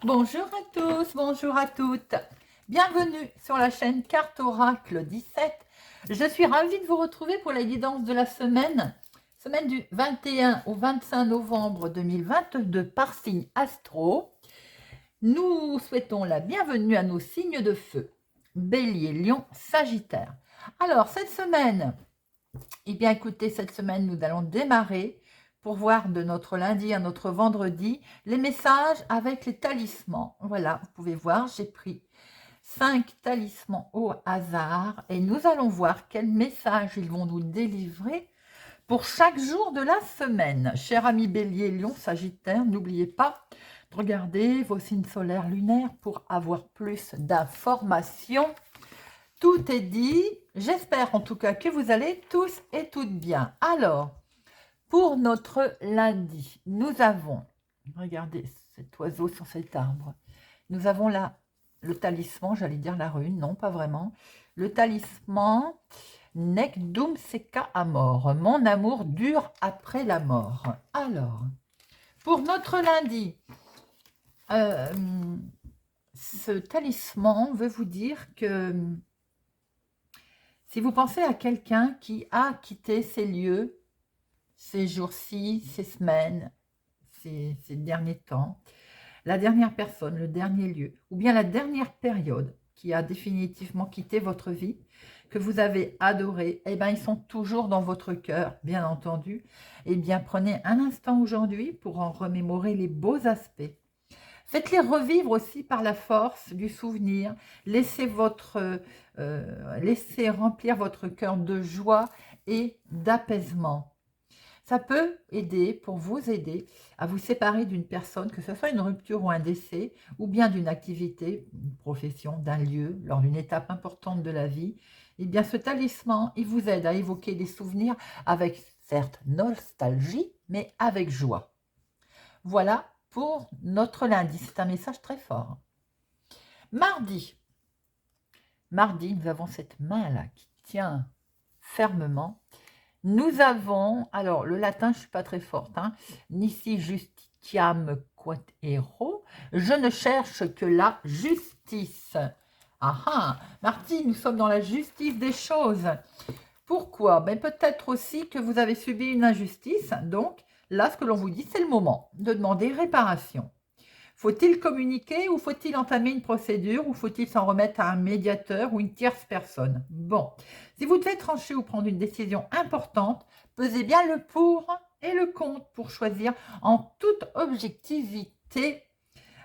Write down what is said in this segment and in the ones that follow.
Bonjour à tous, bonjour à toutes. Bienvenue sur la chaîne Carte Oracle 17. Je suis ravie de vous retrouver pour la guidance de la semaine du 21 au 25 novembre 2022 par signe astro. Nous souhaitons la bienvenue à nos signes de feu, Bélier, Lion, Sagittaire. Alors, cette semaine, écoutez, cette semaine, nous allons démarrer pour voir de notre lundi à notre vendredi les messages avec les talismans. Voilà, vous pouvez voir, j'ai pris 5 talismans au hasard et nous allons voir quels messages ils vont nous délivrer pour chaque jour de la semaine. Chers amis Bélier, Lion, Sagittaire, n'oubliez pas de regarder vos signes solaires lunaires pour avoir plus d'informations. Tout est dit. J'espère en tout cas que vous allez tous et toutes bien. Alors, pour notre lundi, nous avons, regardez cet oiseau sur cet arbre, nous avons là le talisman, j'allais dire la rune, non pas vraiment, le talisman Nec dum seca amor, mon amour dure après la mort. Alors, pour notre lundi, ce talisman veut vous dire que si vous pensez à quelqu'un qui a quitté ces lieux, ces jours-ci, ces semaines, ces derniers temps, la dernière personne, le dernier lieu, ou bien la dernière période qui a définitivement quitté votre vie, que vous avez adoré, eh bien, ils sont toujours dans votre cœur, bien entendu. Eh bien, prenez un instant aujourd'hui pour en remémorer les beaux aspects. Faites-les revivre aussi par la force du souvenir. Laissez remplir votre cœur de joie et d'apaisement. Ça peut aider, pour vous aider, à vous séparer d'une personne, que ce soit une rupture ou un décès, ou bien d'une activité, une profession, d'un lieu, lors d'une étape importante de la vie. Eh bien, ce talisman, il vous aide à évoquer des souvenirs avec, certes, nostalgie, mais avec joie. Voilà pour notre lundi. C'est un message très fort. Mardi, nous avons cette main-là qui tient fermement. Nous avons, alors le latin, je ne suis pas très forte, Nisi justitiam quod ero, je ne cherche que la justice. Ah ah, Mardi, nous sommes dans la justice des choses. Pourquoi? Peut-être aussi que vous avez subi une injustice, donc là, ce que l'on vous dit, c'est le moment de demander réparation. Faut-il communiquer ou faut-il entamer une procédure ou faut-il s'en remettre à un médiateur ou une tierce personne? Bon, si vous devez trancher ou prendre une décision importante, pesez bien le pour et le contre pour choisir en toute objectivité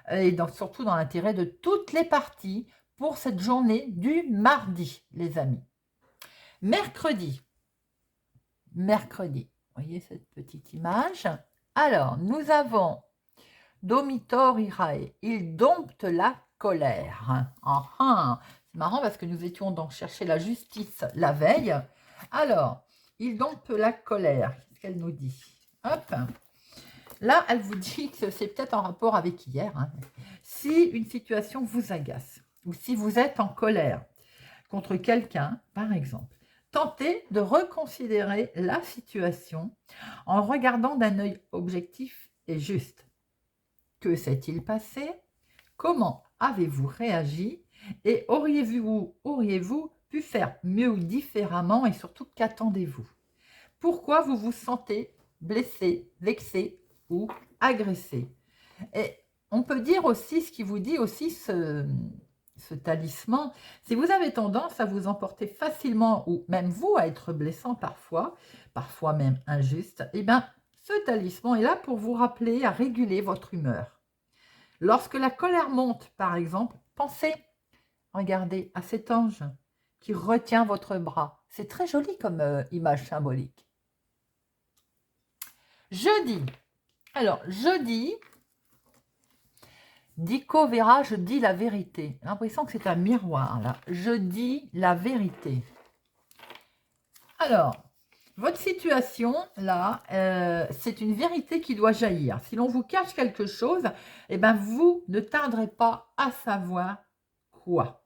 et surtout dans l'intérêt de toutes les parties pour cette journée du mardi, les amis. Mercredi, vous voyez cette petite image? Alors, nous avons Domitor irae, il dompte la colère. C'est marrant parce que nous étions donc chercher la justice la veille. Alors, il dompte la colère. Qu'est-ce qu'elle nous dit? Hop. Là, elle vous dit que c'est peut-être en rapport avec hier. Si une situation vous agace ou si vous êtes en colère contre quelqu'un, par exemple, tentez de reconsidérer la situation en regardant d'un œil objectif et juste. Que s'est-il passé? Comment avez-vous réagi? Et auriez-vous pu faire mieux ou différemment? Et surtout, qu'attendez-vous? Pourquoi vous vous sentez blessé, vexé ou agressé? Et on peut dire aussi, ce qui vous dit aussi ce talisman, si vous avez tendance à vous emporter facilement ou même vous à être blessant parfois même injuste, eh bien, ce talisman est là pour vous rappeler à réguler votre humeur. Lorsque la colère monte, par exemple, pensez, regardez, à cet ange qui retient votre bras. C'est très joli comme image symbolique. Jeudi. Alors, jeudi, Dico verra, je dis la vérité. J'ai l'impression que c'est un miroir, là. Je dis la vérité. Alors, votre situation, là, c'est une vérité qui doit jaillir. Si l'on vous cache quelque chose, eh bien, vous ne tarderez pas à savoir quoi.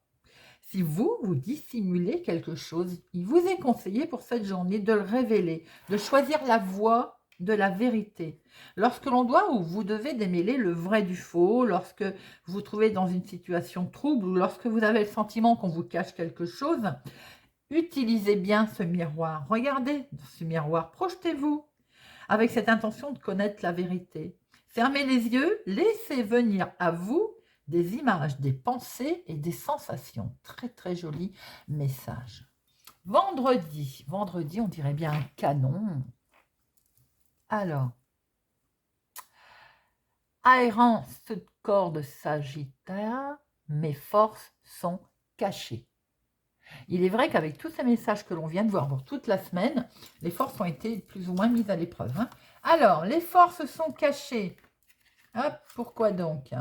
Si vous dissimulez quelque chose, il vous est conseillé pour cette journée de le révéler, de choisir la voie de la vérité. Lorsque l'on doit ou vous devez démêler le vrai du faux, lorsque vous vous trouvez dans une situation trouble ou lorsque vous avez le sentiment qu'on vous cache quelque chose, utilisez bien ce miroir. Regardez dans ce miroir, projetez-vous avec cette intention de connaître la vérité. Fermez les yeux, laissez venir à vous des images, des pensées et des sensations. Très très joli message. Vendredi, on dirait bien un canon. Alors, aérant ce corps de Sagittaire, mes forces sont cachées. Il est vrai qu'avec tous ces messages que l'on vient de voir pour toute la semaine, les forces ont été plus ou moins mises à l'épreuve. Hein. Alors, les forces sont cachées. Hop, pourquoi donc?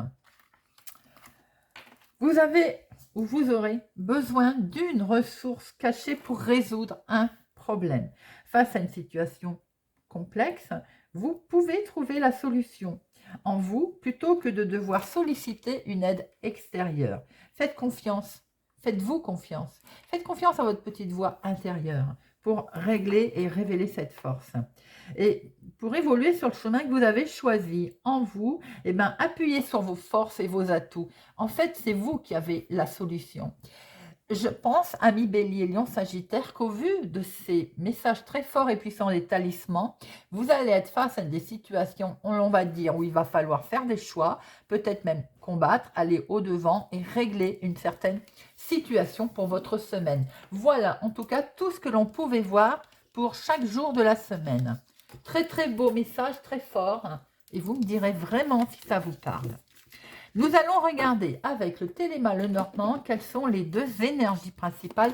Vous avez ou vous aurez besoin d'une ressource cachée pour résoudre un problème. Face à une situation complexe, vous pouvez trouver la solution en vous plutôt que de devoir solliciter une aide extérieure. Faites confiance, faites-vous confiance. Faites confiance à votre petite voix intérieure pour régler et révéler cette force. Et pour évoluer sur le chemin que vous avez choisi en vous, eh ben, appuyez sur vos forces et vos atouts. En fait, c'est vous qui avez la solution. Je pense, amis Bélier, Lion, Sagittaire, qu'au vu de ces messages très forts et puissants des talismans, vous allez être face à des situations, on va dire, où il va falloir faire des choix, peut-être même combattre, aller au-devant et régler une certaine situation pour votre semaine. Voilà, en tout cas, tout ce que l'on pouvait voir pour chaque jour de la semaine. Très, très beau message, très fort, et vous me direz vraiment si ça vous parle. Nous allons regarder avec le Téléma Lenormand quelles sont les deux énergies principales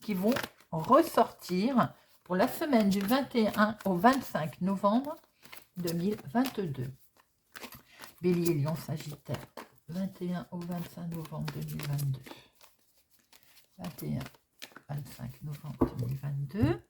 qui vont ressortir pour la semaine du 21 au 25 novembre 2022. Bélier, Lion, Sagittaire, 21 au 25 novembre 2022. 21, 25 novembre 2022.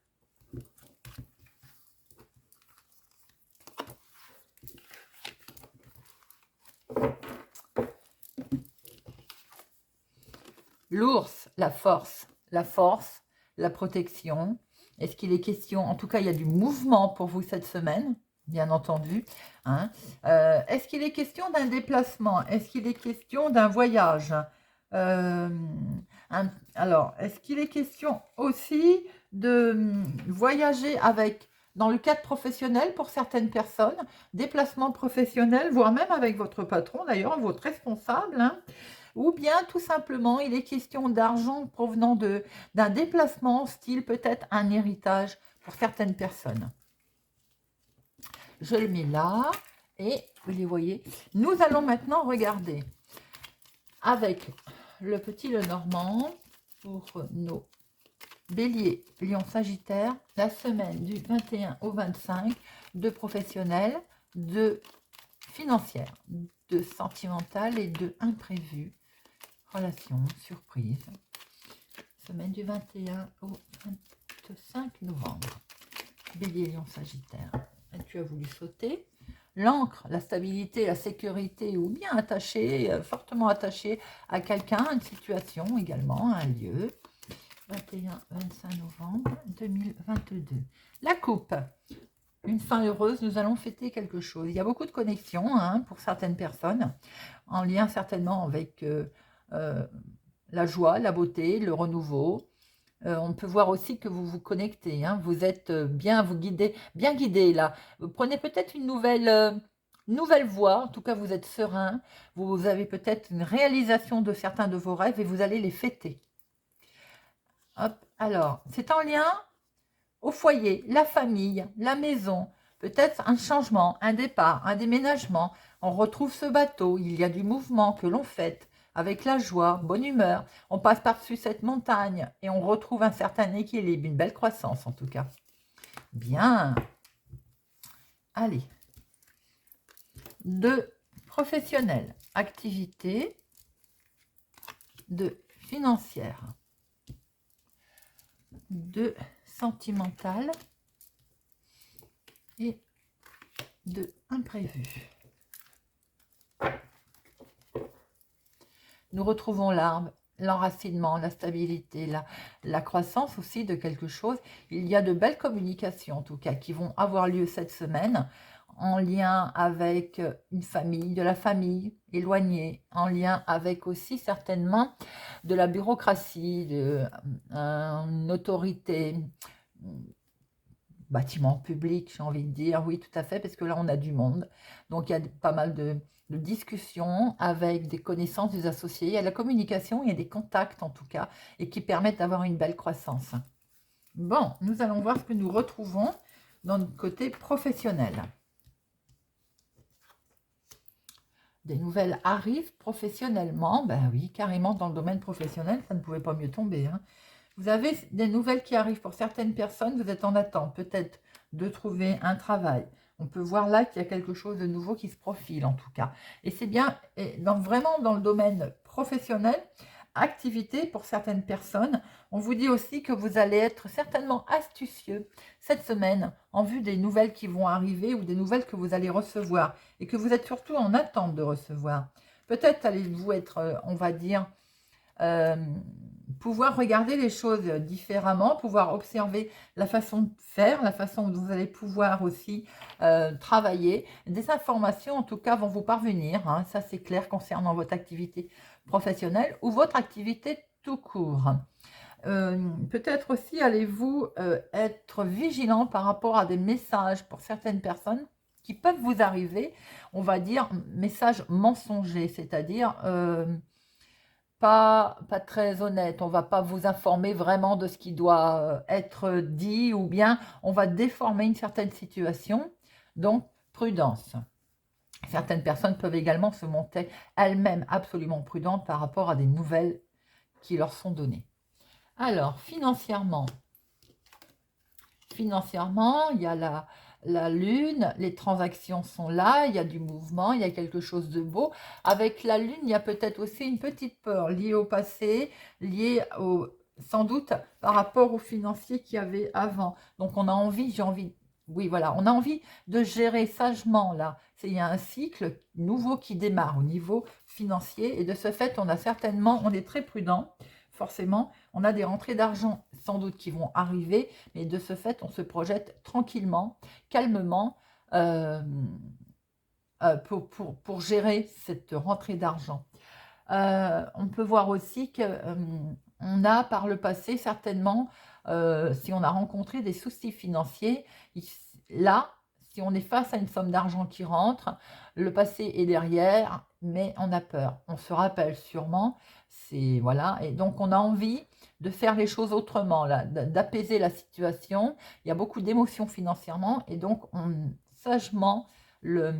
L'ours, la force, la protection. Est-ce qu'il est question, en tout cas il y a du mouvement pour vous cette semaine, bien entendu. Hein. Est-ce qu'il est question d'un déplacement? Est-ce qu'il est question d'un voyage? Alors, est-ce qu'il est question aussi de voyager avec, dans le cadre professionnel pour certaines personnes, déplacement professionnel, voire même avec votre patron d'ailleurs, votre responsable, hein, ou bien tout simplement il est question d'argent provenant d'un déplacement, style peut-être un héritage pour certaines personnes. Je le mets là et vous les voyez. Nous allons maintenant regarder avec le petit Lenormand pour nos Bélier, Lion, Sagittaire, la semaine du 21 au 25 de professionnel, de financière, de sentimental et de imprévu. Relation, surprise. Semaine du 21 au 25 novembre. Bélier, Lion, Sagittaire. Tu as voulu sauter. L'ancre, la stabilité, la sécurité, ou bien attaché, fortement attaché à quelqu'un, à une situation également, à un lieu. 21-25 novembre 2022. La coupe. Une fin heureuse, nous allons fêter quelque chose. Il y a beaucoup de connexions hein, pour certaines personnes, en lien certainement avec la joie, la beauté, le renouveau. On peut voir aussi que vous vous connectez, hein, vous êtes bien guidé là. Vous prenez peut-être une nouvelle voie, en tout cas vous êtes serein, vous avez peut-être une réalisation de certains de vos rêves et vous allez les fêter. Hop, alors, c'est en lien au foyer, la famille, la maison, peut-être un changement, un départ, un déménagement. On retrouve ce bateau, il y a du mouvement que l'on fête avec la joie, bonne humeur. On passe par-dessus cette montagne et on retrouve un certain équilibre, une belle croissance en tout cas. Bien. Allez. De professionnel, activité, de financière, de sentimental et de imprévu. Nous retrouvons l'arbre, l'enracinement, la stabilité, la croissance aussi de quelque chose. Il y a de belles communications, en tout cas, qui vont avoir lieu cette semaine, en lien avec une famille, de la famille éloignée, en lien avec aussi certainement de la bureaucratie, une autorité, bâtiment public, j'ai envie de dire, oui, tout à fait, parce que là, on a du monde. Donc, il y a pas mal de discussions avec des connaissances des associés. Il y a la communication, il y a des contacts, en tout cas, et qui permettent d'avoir une belle croissance. Bon, nous allons voir ce que nous retrouvons dans notre côté professionnel. Des nouvelles arrivent professionnellement. Ben oui, carrément dans le domaine professionnel, ça ne pouvait pas mieux tomber, hein. Vous avez des nouvelles qui arrivent pour certaines personnes, vous êtes en attente peut-être de trouver un travail. On peut voir là qu'il y a quelque chose de nouveau qui se profile en tout cas. Et c'est bien, vraiment dans le domaine professionnel, activité pour certaines personnes. On vous dit aussi que vous allez être certainement astucieux cette semaine en vue des nouvelles qui vont arriver ou des nouvelles que vous allez recevoir et que vous êtes surtout en attente de recevoir. Peut-être allez-vous être, on va dire, pouvoir regarder les choses différemment, pouvoir observer la façon de faire, la façon dont vous allez pouvoir aussi travailler. Des informations, en tout cas, vont vous parvenir, hein, ça c'est clair, concernant votre activité professionnelle ou votre activité tout court. Peut-être aussi allez-vous être vigilant par rapport à des messages pour certaines personnes qui peuvent vous arriver, on va dire, messages mensongers, c'est-à-dire pas très honnête. On va pas vous informer vraiment de ce qui doit être dit ou bien on va déformer une certaine situation. Donc, prudence. Certaines personnes peuvent également se montrer elles-mêmes absolument prudentes par rapport à des nouvelles qui leur sont données. Alors, financièrement, il y a la lune, les transactions sont là, il y a du mouvement, il y a quelque chose de beau. Avec la lune, il y a peut-être aussi une petite peur liée au passé, liée sans doute par rapport aux financiers qu'il y avait avant. Donc on a envie, oui voilà, on a envie de gérer sagement là. Il y a un cycle nouveau qui démarre au niveau financier et de ce fait, on est très prudent. Forcément, on a des rentrées d'argent sans doute qui vont arriver, mais de ce fait, on se projette tranquillement, calmement, pour gérer cette rentrée d'argent. On peut voir aussi qu'on a par le passé certainement, si on a rencontré des soucis financiers, là, si on est face à une somme d'argent qui rentre, le passé est derrière, mais on a peur. On se rappelle sûrement, voilà, et donc on a envie de faire les choses autrement, là, d'apaiser la situation. Il y a beaucoup d'émotions financièrement, et donc sagement le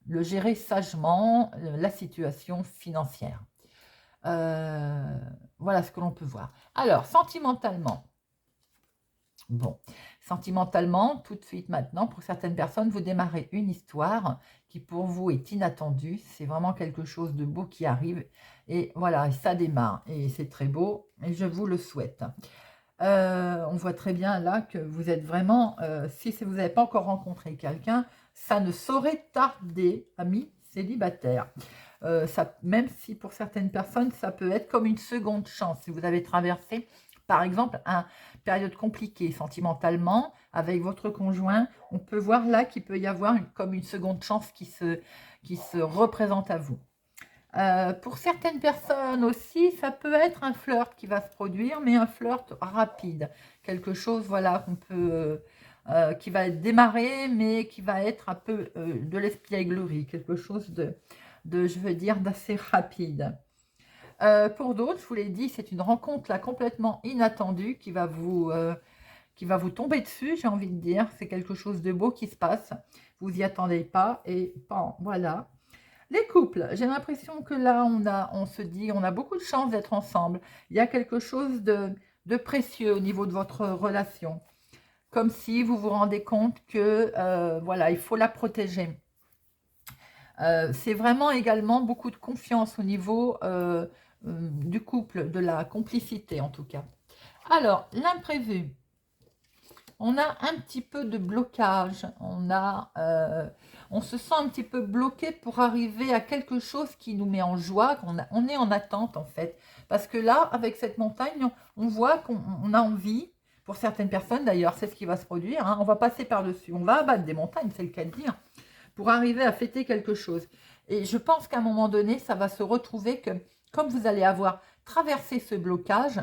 gérer sagement la situation financière. Voilà ce que l'on peut voir. Alors, sentimentalement. Bon, sentimentalement, tout de suite maintenant, pour certaines personnes, vous démarrez une histoire qui pour vous est inattendue. C'est vraiment quelque chose de beau qui arrive. Et voilà, ça démarre. Et c'est très beau. Et je vous le souhaite. On voit très bien là que vous êtes vraiment, si vous n'avez pas encore rencontré quelqu'un, ça ne saurait tarder, amis célibataires. Même si pour certaines personnes, ça peut être comme une seconde chance. Si vous avez traversé, par exemple, une période compliquée sentimentalement avec votre conjoint, on peut voir là qu'il peut y avoir comme une seconde chance qui se représente à vous. Pour certaines personnes aussi, ça peut être un flirt qui va se produire, mais un flirt rapide. Quelque chose, voilà, qui va démarrer, mais qui va être un peu de l'espièglerie. Quelque chose je veux dire, d'assez rapide. Pour d'autres, je vous l'ai dit, c'est une rencontre là complètement inattendue qui va vous tomber dessus, j'ai envie de dire. C'est quelque chose de beau qui se passe. Vous y attendez pas et bon, voilà. Les couples, j'ai l'impression que là, on se dit, on a beaucoup de chance d'être ensemble. Il y a quelque chose de précieux au niveau de votre relation. Comme si vous vous rendez compte que, voilà, il faut la protéger. C'est vraiment également beaucoup de confiance au niveau du couple, de la complicité en tout cas. Alors, l'imprévu. On a un petit peu de blocage, on a on se sent un petit peu bloqué pour arriver à quelque chose qui nous met en joie, on est en attente en fait. Parce que là, avec cette montagne, on voit qu'on a envie, pour certaines personnes d'ailleurs, c'est ce qui va se produire, hein, on va passer par-dessus, on va abattre des montagnes, c'est le cas de dire, pour arriver à fêter quelque chose. Et je pense qu'à un moment donné, ça va se retrouver que, comme vous allez avoir traversé ce blocage,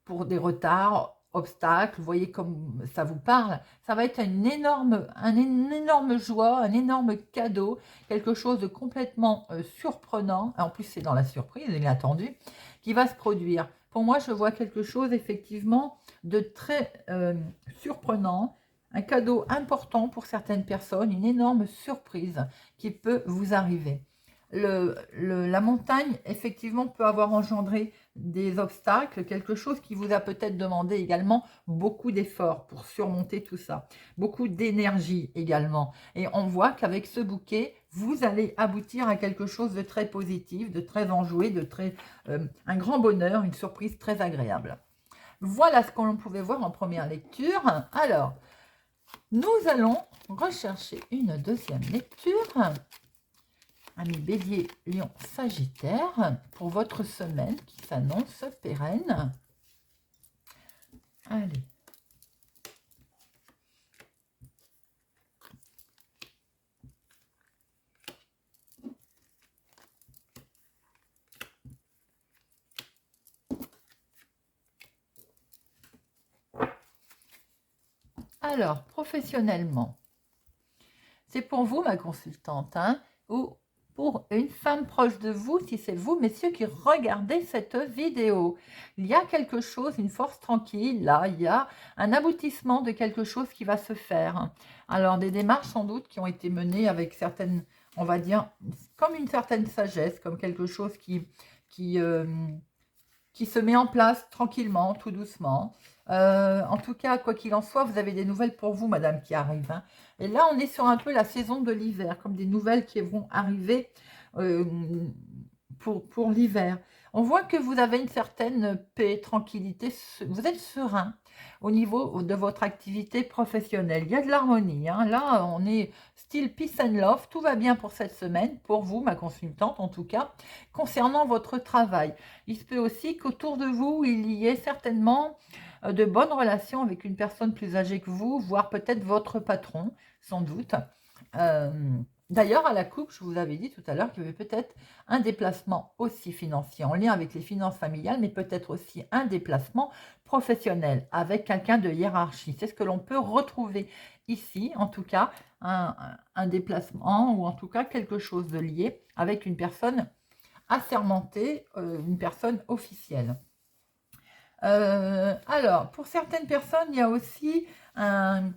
pour des retards, obstacles, vous voyez comme ça vous parle, ça va être une énorme joie, un énorme cadeau, quelque chose de complètement surprenant, en plus c'est dans la surprise, inattendu, qui va se produire. Pour moi, je vois quelque chose effectivement de très surprenant, un cadeau important pour certaines personnes, une énorme surprise qui peut vous arriver. La montagne, effectivement, peut avoir engendré des obstacles, quelque chose qui vous a peut-être demandé également beaucoup d'efforts pour surmonter tout ça, beaucoup d'énergie également. Et on voit qu'avec ce bouquet, vous allez aboutir à quelque chose de très positif, de très enjoué, de très un grand bonheur, une surprise très agréable. Voilà ce que l'on pouvait voir en première lecture. Alors, nous allons rechercher une deuxième lecture. Amis Bélier, Lion, Sagittaire, pour votre semaine qui s'annonce pérenne. Allez. Alors, professionnellement, c'est pour vous, ma consultante, hein, ou pour une femme proche de vous, si c'est vous, messieurs, qui regardez cette vidéo. Il y a quelque chose, une force tranquille, là, il y a un aboutissement de quelque chose qui va se faire. Alors, des démarches sans doute qui ont été menées avec certaines, on va dire, comme une certaine sagesse, comme quelque chose qui se met en place tranquillement, tout doucement. En tout cas, quoi qu'il en soit, vous avez des nouvelles pour vous, madame, qui arrivent. Hein. Et là, on est sur un peu la saison de l'hiver, comme des nouvelles qui vont arriver pour l'hiver. On voit que vous avez une certaine paix, tranquillité, vous êtes serein au niveau de votre activité professionnelle. Il y a de l'harmonie. Hein. Là, on est style peace and love. Tout va bien pour cette semaine, pour vous, ma consultante, en tout cas, concernant votre travail. Il se peut aussi qu'autour de vous, il y ait certainement de bonnes relations avec une personne plus âgée que vous, voire peut-être votre patron, sans doute. D'ailleurs, à la coupe, je vous avais dit tout à l'heure qu'il y avait peut-être un déplacement aussi financier en lien avec les finances familiales, mais peut-être aussi un déplacement professionnel avec quelqu'un de hiérarchie. C'est ce que l'on peut retrouver ici, en tout cas, un déplacement ou en tout cas quelque chose de lié avec une personne assermentée, une personne officielle. Alors, pour certaines personnes, il y a aussi un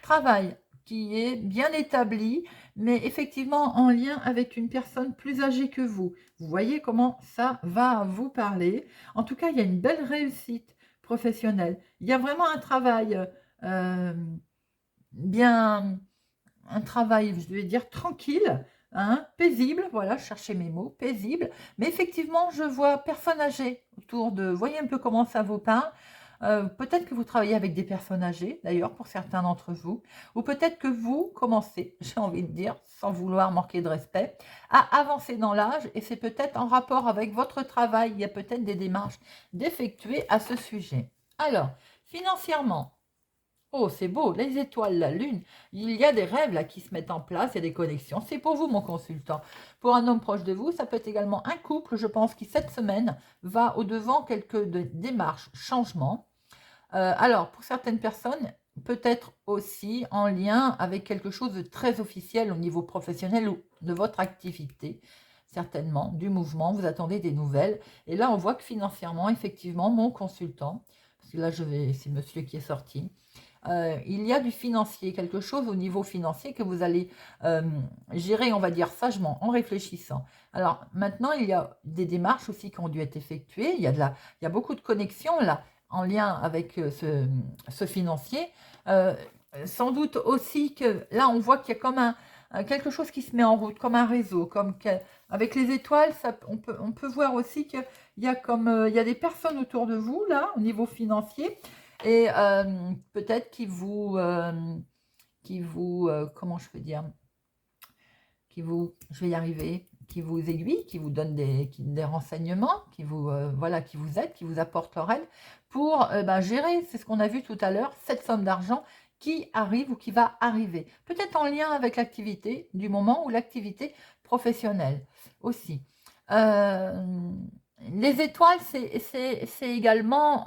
travail qui est bien établi, mais effectivement en lien avec une personne plus âgée que vous. Vous voyez comment ça va vous parler. En tout cas, il y a une belle réussite professionnelle. Il y a vraiment un travail bien, un travail, je vais dire, tranquille, hein, paisible, voilà, je cherchais mes mots, paisible, mais effectivement, je vois personnes âgées autour de, voyez un peu comment ça vous parle. Peut-être que vous travaillez avec des personnes âgées, d'ailleurs, pour certains d'entre vous, ou peut-être que vous commencez, j'ai envie de dire, sans vouloir manquer de respect, à avancer dans l'âge, et c'est peut-être en rapport avec votre travail, il y a peut-être des démarches d'effectuer à ce sujet. Alors, financièrement, oh, c'est beau, les étoiles, la lune, il y a des rêves là qui se mettent en place, il y a des connexions. C'est pour vous, mon consultant. Pour un homme proche de vous, ça peut être également un couple, je pense, qui cette semaine va au-devant quelques démarches, changements. Alors, pour certaines personnes, peut-être aussi en lien avec quelque chose de très officiel au niveau professionnel ou de votre activité, certainement, du mouvement, vous attendez des nouvelles. Et là, on voit que financièrement, effectivement, mon consultant, parce que là, c'est monsieur qui est sorti, il y a du financier, quelque chose au niveau financier que vous allez gérer, on va dire, sagement, en réfléchissant. Alors maintenant, il y a des démarches aussi qui ont dû être effectuées. Il y a beaucoup de connexions là, en lien avec ce financier. Sans doute aussi que là, on voit qu'il y a comme quelque chose qui se met en route, comme un réseau, avec les étoiles, on peut voir aussi qu'il y a il y a des personnes autour de vous là, au niveau financier, et peut-être comment je peux dire, je vais y arriver, qui vous aiguille, qui vous donne des renseignements, voilà, qui vous aide, qui vous apporte leur aide pour gérer, c'est ce qu'on a vu tout à l'heure, cette somme d'argent qui arrive ou qui va arriver. Peut-être en lien avec l'activité du moment ou l'activité professionnelle aussi. Les étoiles, c'est également...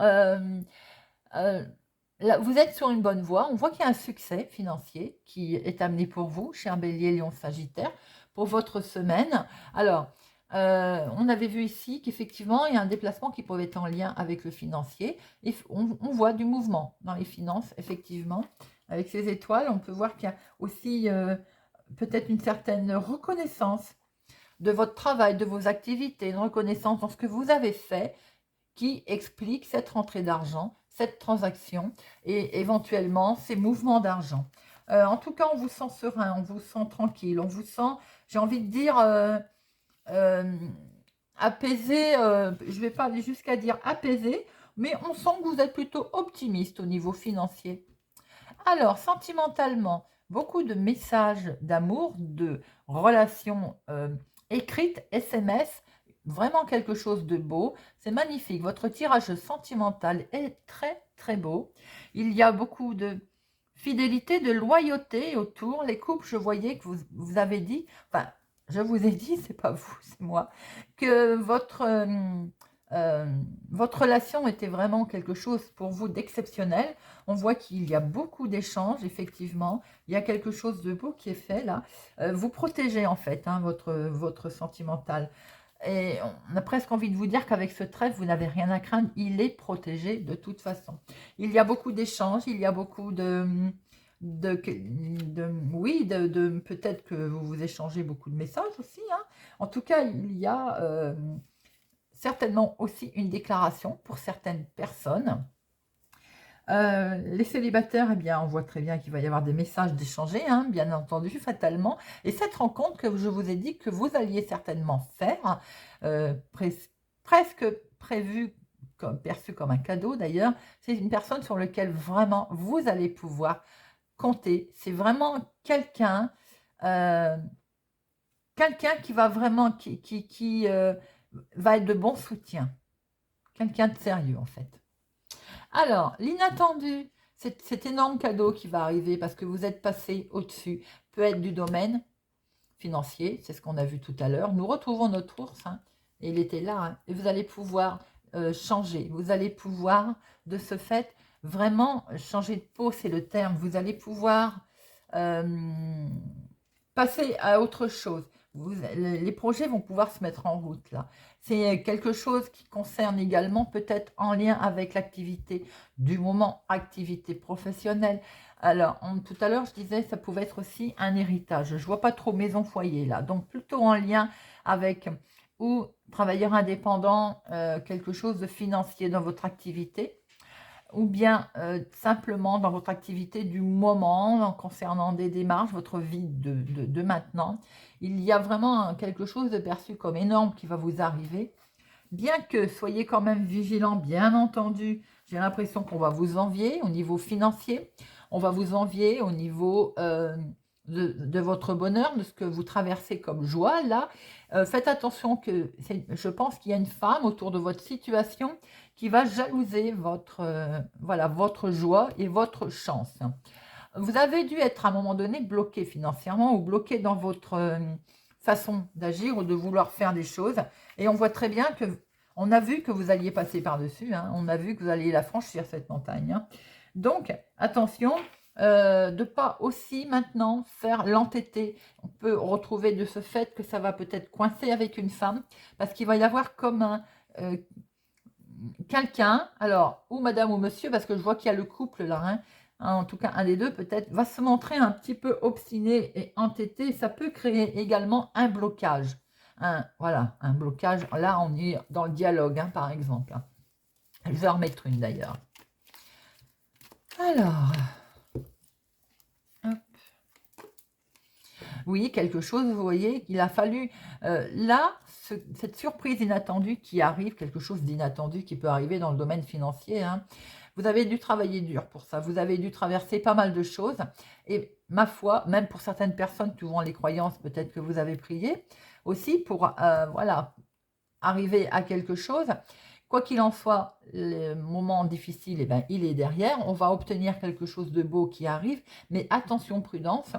là, vous êtes sur une bonne voie. On voit qu'il y a un succès financier qui est amené pour vous, cher Bélier, Lion, Sagittaire, pour votre semaine. Alors, on avait vu ici qu'effectivement, il y a un déplacement qui pouvait être en lien avec le financier. Et on voit du mouvement dans les finances, effectivement. Avec ces étoiles, on peut voir qu'il y a aussi peut-être une certaine reconnaissance de votre travail, de vos activités, une reconnaissance dans ce que vous avez fait qui explique cette rentrée d'argent, cette transaction et éventuellement ces mouvements d'argent. En tout cas, on vous sent serein, on vous sent tranquille, on vous sent, j'ai envie de dire, apaisé. Je ne vais pas aller jusqu'à dire apaisé, mais on sent que vous êtes plutôt optimiste au niveau financier. Alors, sentimentalement, beaucoup de messages d'amour, de relations écrites, SMS, vraiment quelque chose de beau. C'est magnifique. Votre tirage sentimental est très, très beau. Il y a beaucoup de fidélité, de loyauté autour. Les couples, je voyais que vous avez dit, enfin, je vous ai dit, c'est pas vous, c'est moi, que votre relation était vraiment quelque chose pour vous d'exceptionnel. On voit qu'il y a beaucoup d'échanges, effectivement. Il y a quelque chose de beau qui est fait là. Vous protégez en fait votre sentimental. Et on a presque envie de vous dire qu'avec ce trèfle, vous n'avez rien à craindre. Il est protégé de toute façon. Il y a beaucoup d'échanges, il y a beaucoup oui, peut-être que vous vous échangez beaucoup de messages aussi, hein. En tout cas, il y a certainement aussi une déclaration pour certaines personnes. Les célibataires, eh bien, on voit très bien qu'il va y avoir des messages d'échanger, hein, bien entendu, fatalement. Et cette rencontre que je vous ai dit que vous alliez certainement faire, presque prévue, perçue comme un cadeau d'ailleurs, c'est une personne sur laquelle vraiment vous allez pouvoir compter. C'est vraiment quelqu'un qui va vraiment, qui va être de bon soutien. Quelqu'un de sérieux en fait. Alors, l'inattendu, cet énorme cadeau qui va arriver parce que vous êtes passé au-dessus, peut être du domaine financier, c'est ce qu'on a vu tout à l'heure. Nous retrouvons notre ours, hein, et il était là, hein, et vous allez pouvoir changer, vous allez pouvoir, de ce fait, vraiment changer de peau, c'est le terme, vous allez pouvoir passer à autre chose. Les projets vont pouvoir se mettre en route là. C'est quelque chose qui concerne également peut-être en lien avec l'activité du moment, activité professionnelle. Alors, tout à l'heure, je disais ça pouvait être aussi un héritage. Je ne vois pas trop maison foyer là. Donc, plutôt en lien avec ou travailleur indépendant, quelque chose de financier dans votre activité, ou bien simplement dans votre activité du moment, en concernant des démarches, votre vie de maintenant. Il y a vraiment quelque chose de perçu comme énorme qui va vous arriver. Bien que soyez quand même vigilant, bien entendu, j'ai l'impression qu'on va vous envier au niveau financier, on va vous envier au niveau de votre bonheur, de ce que vous traversez comme joie. Là, faites attention que je pense qu'il y a une femme autour de votre situation qui va jalouser voilà, votre joie et votre chance. Vous avez dû être à un moment donné bloqué financièrement ou bloqué dans votre façon d'agir ou de vouloir faire des choses. Et on voit très bien que, on a vu que vous alliez passer par-dessus, hein, on a vu que vous alliez la franchir cette montagne, hein. Donc, attention, de ne pas aussi maintenant faire l'entêter. On peut retrouver de ce fait que ça va peut-être coincer avec une femme, parce qu'il va y avoir comme quelqu'un, alors, ou madame ou monsieur, parce que je vois qu'il y a le couple là, hein, en tout cas un des deux peut-être, va se montrer un petit peu obstiné et entêté. Ça peut créer également un blocage. Voilà, un blocage. Là, on est dans le dialogue, hein, par exemple. Je vais en remettre une d'ailleurs. Alors, hop. Oui, quelque chose, vous voyez, qu'il a fallu, là, cette surprise inattendue qui arrive, quelque chose d'inattendu qui peut arriver dans le domaine financier, hein. Vous avez dû travailler dur pour ça, vous avez dû traverser pas mal de choses, et ma foi, même pour certaines personnes qui ont les croyances, peut-être que vous avez prié aussi pour, voilà, arriver à quelque chose. Quoi qu'il en soit, le moment difficile, eh ben, il est derrière. On va obtenir quelque chose de beau qui arrive, mais attention, prudence,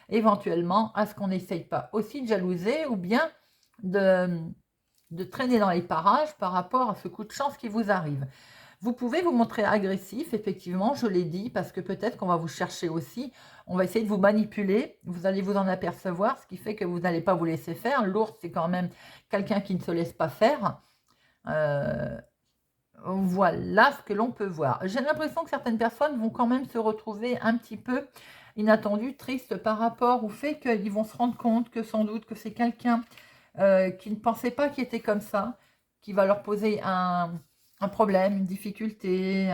éventuellement, à ce qu'on n'essaye pas aussi de jalouser ou bien de traîner dans les parages par rapport à ce coup de chance qui vous arrive. Vous pouvez vous montrer agressif, effectivement, je l'ai dit, parce que peut-être qu'on va vous chercher aussi. On va essayer de vous manipuler, vous allez vous en apercevoir, ce qui fait que vous n'allez pas vous laisser faire. L'ours, c'est quand même quelqu'un qui ne se laisse pas faire. Voilà ce que l'on peut voir. J'ai l'impression que certaines personnes vont quand même se retrouver un petit peu inattendues, tristes par rapport au fait qu'ils vont se rendre compte que sans doute que c'est quelqu'un qui ne pensait pas qu'il était comme ça, qui va leur poser un problème, une difficulté,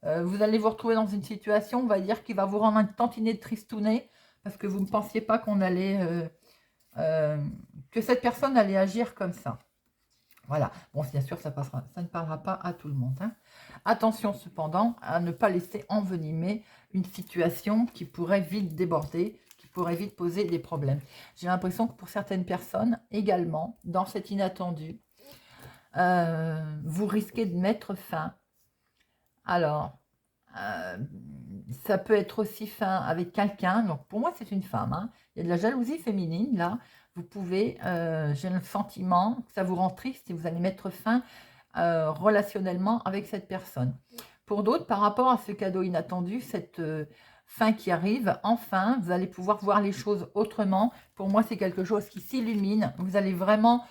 vous allez vous retrouver dans une situation, on va dire, qui va vous rendre un tantinet de tristounet, parce que vous ne pensiez pas qu'on allait, que cette personne allait agir comme ça. Voilà. Bon, bien sûr, ça ne parlera pas à tout le monde, hein. Attention cependant à ne pas laisser envenimer une situation qui pourrait vite déborder, qui pourrait vite poser des problèmes. J'ai l'impression que pour certaines personnes également, dans cet inattendu, vous risquez de mettre fin. Alors, ça peut être aussi fin avec quelqu'un. Donc, pour moi, c'est une femme, hein. Il y a de la jalousie féminine, là. Vous pouvez, j'ai le sentiment que ça vous rend triste et vous allez mettre fin relationnellement avec cette personne. Pour d'autres, par rapport à ce cadeau inattendu, cette fin qui arrive, enfin, vous allez pouvoir voir les choses autrement. Pour moi, c'est quelque chose qui s'illumine. Vous allez vraiment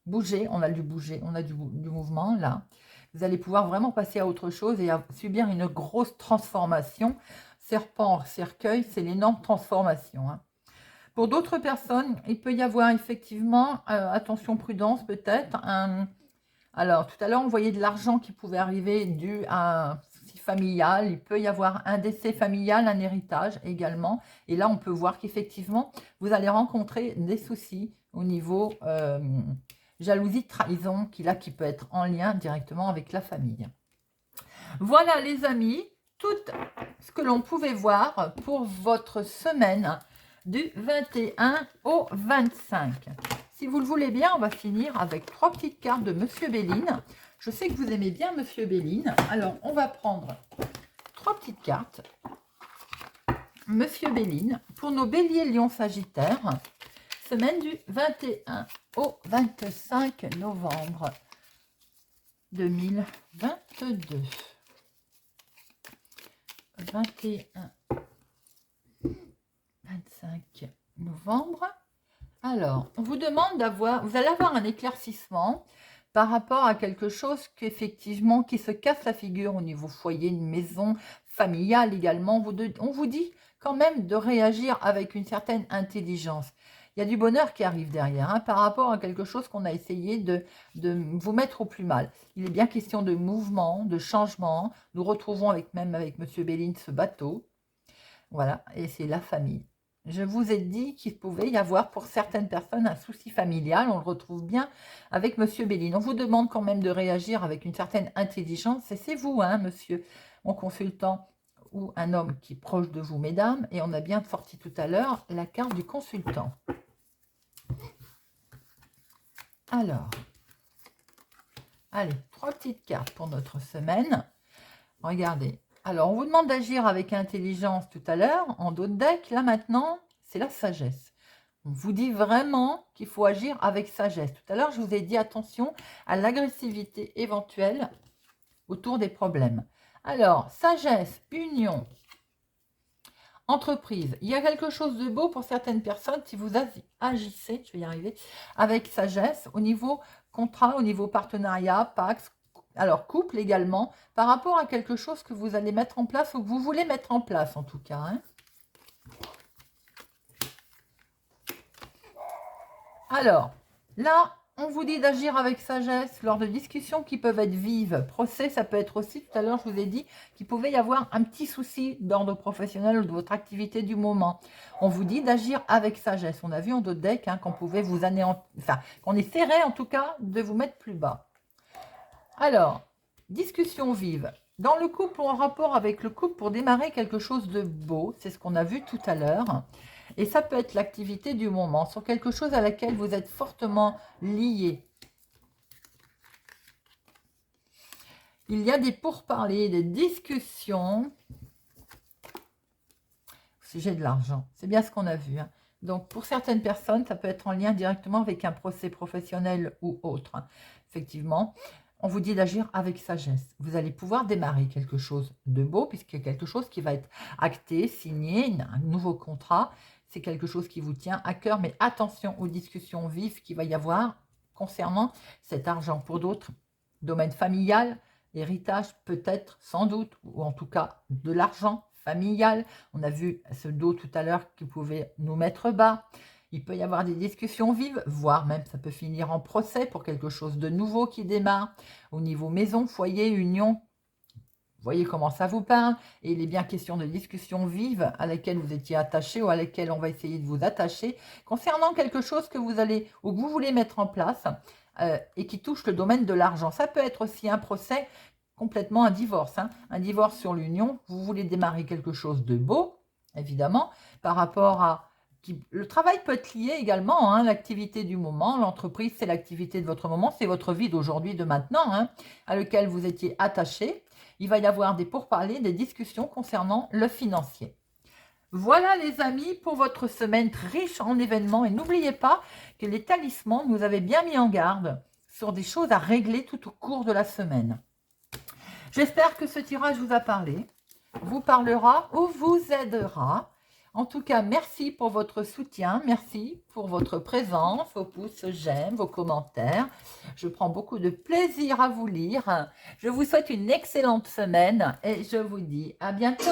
bouger. On a du bouger, on a du mouvement, là. Vous allez pouvoir vraiment passer à autre chose et à subir une grosse transformation. Serpent, cercueil, c'est l'énorme transformation, hein. Pour d'autres personnes, il peut y avoir effectivement, attention, prudence peut-être. Alors, tout à l'heure, on voyait de l'argent qui pouvait arriver dû à un souci familial. Il peut y avoir un décès familial, un héritage également. Et là, on peut voir qu'effectivement, vous allez rencontrer des soucis au niveau jalousie, trahison, qui peut être en lien directement avec la famille. Voilà les amis, tout ce que l'on pouvait voir pour votre semaine du 21 au 25. Si vous le voulez bien, on va finir avec 3 petites cartes de Monsieur Béline. Je sais que vous aimez bien Monsieur Béline. Alors, on va prendre 3 petites cartes. Monsieur Béline, pour nos béliers, lions, sagittaires. Semaine du 21 au 25 novembre 2022. 21, 25 novembre. Alors, on vous demande d'avoir, vous allez avoir un éclaircissement par rapport à quelque chose qu'effectivement, qui se casse la figure au niveau foyer, une maison familiale également. On vous dit quand même de réagir avec une certaine intelligence. Il y a du bonheur qui arrive derrière, hein, par rapport à quelque chose qu'on a essayé de vous mettre au plus mal. Il est bien question de mouvement, de changement. Nous retrouvons même avec Monsieur Béline ce bateau. Voilà, et c'est la famille. Je vous ai dit qu'il pouvait y avoir pour certaines personnes un souci familial. On le retrouve bien avec Monsieur Béline. On vous demande quand même de réagir avec une certaine intelligence. Et c'est vous, hein, monsieur, mon consultant, ou un homme qui est proche de vous, mesdames. Et on a bien sorti tout à l'heure la carte du consultant. Alors, allez, 3 petites cartes pour notre semaine. Regardez. Alors, on vous demande d'agir avec intelligence tout à l'heure, en dos de deck. Là, maintenant, c'est la sagesse. On vous dit vraiment qu'il faut agir avec sagesse. Tout à l'heure, je vous ai dit attention à l'agressivité éventuelle autour des problèmes. Alors, sagesse, union, entreprise. Il y a quelque chose de beau pour certaines personnes si vous agissez, je vais y arriver, avec sagesse au niveau contrat, au niveau partenariat, pax, alors couple également, par rapport à quelque chose que vous allez mettre en place ou que vous voulez mettre en place en tout cas, hein. Alors, là, on vous dit d'agir avec sagesse lors de discussions qui peuvent être vives. Procès, ça peut être aussi, tout à l'heure, je vous ai dit qu'il pouvait y avoir un petit souci d'ordre professionnel ou de votre activité du moment. On vous dit d'agir avec sagesse. On a vu en dos de deck, hein, qu'on pouvait vous anéantir, enfin, qu'on essaierait en tout cas de vous mettre plus bas. Alors, discussion vive. Dans le couple ou en rapport avec le couple pour démarrer quelque chose de beau, c'est ce qu'on a vu tout à l'heure. Et ça peut être l'activité du moment, sur quelque chose à laquelle vous êtes fortement lié. Il y a des pourparlers, des discussions au sujet de l'argent. C'est bien ce qu'on a vu, hein. Donc, pour certaines personnes, ça peut être en lien directement avec un procès professionnel ou autre. Effectivement, on vous dit d'agir avec sagesse. Vous allez pouvoir démarrer quelque chose de beau, puisqu'il y a quelque chose qui va être acté, signé, un nouveau contrat. C'est quelque chose qui vous tient à cœur, mais attention aux discussions vives qu'il va y avoir concernant cet argent. Pour d'autres, domaine familial, héritage peut-être, sans doute, ou en tout cas de l'argent familial. On a vu ce dos tout à l'heure qui pouvait nous mettre bas. Il peut y avoir des discussions vives, voire même ça peut finir en procès pour quelque chose de nouveau qui démarre. Au niveau maison, foyer, union, vous voyez comment ça vous parle. Et il est bien question de discussions vives à laquelle vous étiez attaché ou à laquelle on va essayer de vous attacher concernant quelque chose que vous allez ou que vous voulez mettre en place et qui touche le domaine de l'argent. Ça peut être aussi un procès, complètement un divorce, hein. Un divorce sur l'union. Vous voulez démarrer quelque chose de beau, évidemment, par rapport à... Le travail peut être lié également, hein, l'activité du moment. L'entreprise, c'est l'activité de votre moment, c'est votre vie d'aujourd'hui, de maintenant, hein, à laquelle vous étiez attaché. Il va y avoir des pourparlers, des discussions concernant le financier. Voilà les amis pour votre semaine riche en événements. Et n'oubliez pas que les talismans nous avaient bien mis en garde sur des choses à régler tout au cours de la semaine. J'espère que ce tirage vous a parlé, vous parlera ou vous aidera. En tout cas, merci pour votre soutien, merci pour votre présence, vos pouces j'aime, vos commentaires. Je prends beaucoup de plaisir à vous lire. Je vous souhaite une excellente semaine et je vous dis à bientôt.